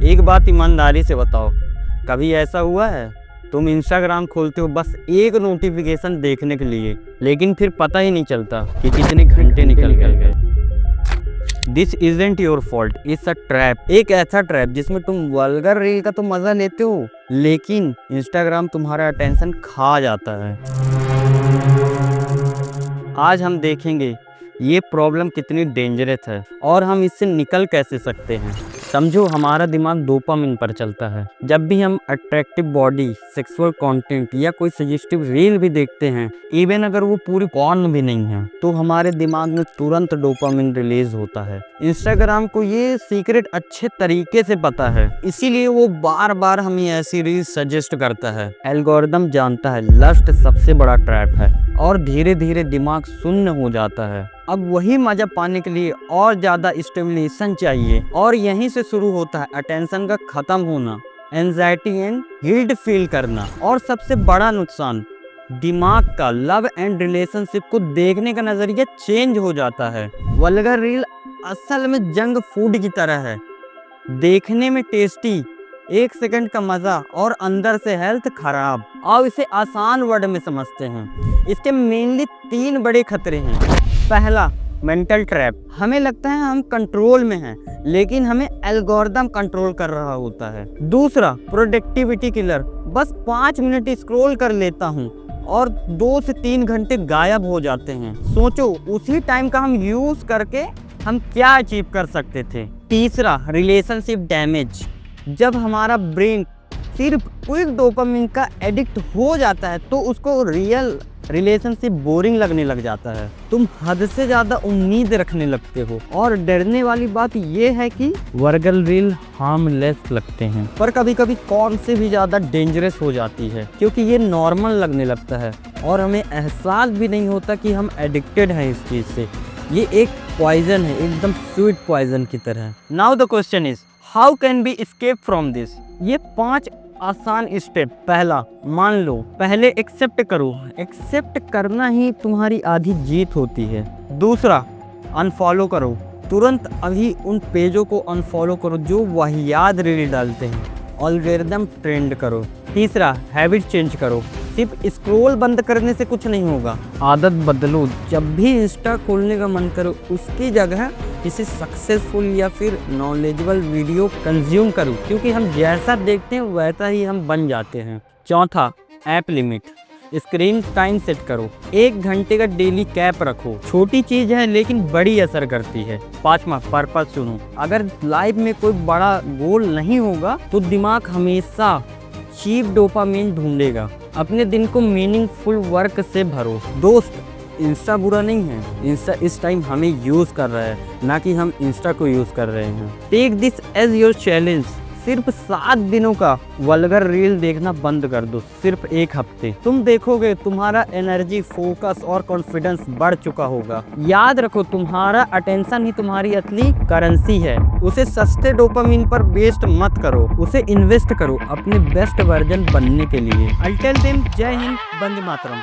एक बात ईमानदारी से बताओ, कभी ऐसा हुआ है तुम इंस्टाग्राम खोलते हो बस एक नोटिफिकेशन देखने के लिए, लेकिन फिर पता ही नहीं चलता कि कितने घंटे निकल गए। This isn't your fault, it's a trap. एक ऐसा ट्रैप जिसमें तुम वल्गर रील का तो मजा लेते हो, लेकिन इंस्टाग्राम तुम्हारा अटेंशन खा जाता है। आज हम देखेंगे ये प्रॉब्लम कितनी डेंजरस है और हम इससे निकल कैसे सकते हैं। समझो, हमारा दिमाग डोपामिन पर चलता है। जब भी हम अट्रैक्टिव बॉडी, सेक्सुअल कंटेंट या कोई सजेस्टिव रील भी देखते हैं, इवन अगर वो पूरी पॉर्न भी नहीं है, तो हमारे दिमाग में तुरंत डोपामिन रिलीज होता है। इंस्टाग्राम को ये सीक्रेट अच्छे तरीके से पता है, इसीलिए वो बार बार हमें ऐसी रील सजेस्ट करता है। एल्गोरिदम जानता है लस्ट सबसे बड़ा ट्रैप है और धीरे धीरे दिमाग शून्य हो जाता है। अब वही मजा पाने के लिए और ज़्यादा स्टिमुलेशन चाहिए, और यहीं से शुरू होता है अटेंशन का ख़त्म होना, एंजाइटी एंड गिल्ट फील करना, और सबसे बड़ा नुकसान दिमाग का लव एंड रिलेशनशिप को देखने का नज़रिया चेंज हो जाता है। वल्गर रील असल में जंक फूड की तरह है, देखने में टेस्टी, 1 सेकंड का मज़ा और अंदर से हेल्थ खराब। और इसे आसान वर्ड में समझते हैं। इसके मेनली 3 बड़े खतरे हैं। पहला, मेंटल ट्रैप। हमें लगता है हम कंट्रोल में हैं, लेकिन हमें एल्गोरिदम कंट्रोल कर रहा होता है। दूसरा, प्रोडक्टिविटी किलर। बस 5 मिनट स्क्रॉल कर लेता हूँ और 2 से 3 घंटे गायब हो जाते हैं। सोचो, उसी टाइम का हम यूज़ करके हम क्या अचीव कर सकते थे। तीसरा, रिलेशनशिप डैमेज। जब हमारा ब्रेन सिर्फ क्विक डोपामिन का एडिक्ट हो जाता है, तो उसको रियल रिलेशनशिप बोरिंग लगने लग जाता है। तुम हद से ज़्यादा उम्मीद रखने लगते हो। और डरने वाली बात यह है कि वल्गर रील हार्मलेस लगते हैं, पर कभी कभी कौन से भी ज़्यादा डेंजरस हो जाती है, क्योंकि ये नॉर्मल लगने लगता है और हमें एहसास भी नहीं होता कि हम एडिक्टेड हैं इस चीज़ से। ये एक पॉइजन है, एकदम स्वीट पॉइजन की तरह। Now the question is, how can be escape from this. ये 5 आसान स्टेप। पहला, मान लो। पहले एक्सेप्ट करो। एक्सेप्ट करना ही तुम्हारी आधी जीत होती है। दूसरा, अनफॉलो करो। तुरंत अभी उन पेजों को अनफॉलो करो जो वाहियात रील डालते हैं। एल्गोरिदम ट्रेंड करो। तीसरा, हैबिट चेंज करो। सिर्फ स्क्रॉल बंद करने से कुछ नहीं होगा, आदत बदलो। जब भी इंस्टा खोलने का मन करो, उसकी जगह किसी सक्सेसफुल या फिर नॉलेजेबल वीडियो कंज्यूम करो, क्योंकि हम जैसा देखते हैं वैसा ही हम बन जाते हैं। चौथा, app limit. Screen time set करो। 1 घंटे का डेली कैप रखो। छोटी चीज़ है लेकिन बड़ी असर करती है। 5वां, पर्पस चुनो। अगर लाइफ में कोई बड़ा गोल नहीं होगा, तो दिमाग हमेशा चीप डोपामिन ढूंढेगा। अपने दिन को मीनिंगफुल वर्क से भरो। दोस्त, इंस्टा बुरा नहीं है, इंस्टा इस टाइम हमें यूज़ कर रहा है, ना कि हम इंस्टा को यूज़ कर रहे हैं। Take this as your challenge. सिर्फ 7 दिनों का वल्गर रील देखना बंद कर दो, सिर्फ 1 हफ्ते। तुम देखोगे तुम्हारा एनर्जी, फोकस और कॉन्फिडेंस बढ़ चुका होगा। याद रखो, तुम्हारा अटेंशन ही तुम्हारी असली करेंसी है। उसे सस्ते डोपामिन पर वेस्ट मत करो, उसे इन्वेस्ट करो अपने बेस्ट वर्जन बनने के लिए। अल्टिल देन, जय हिंद, वंदे मातरम।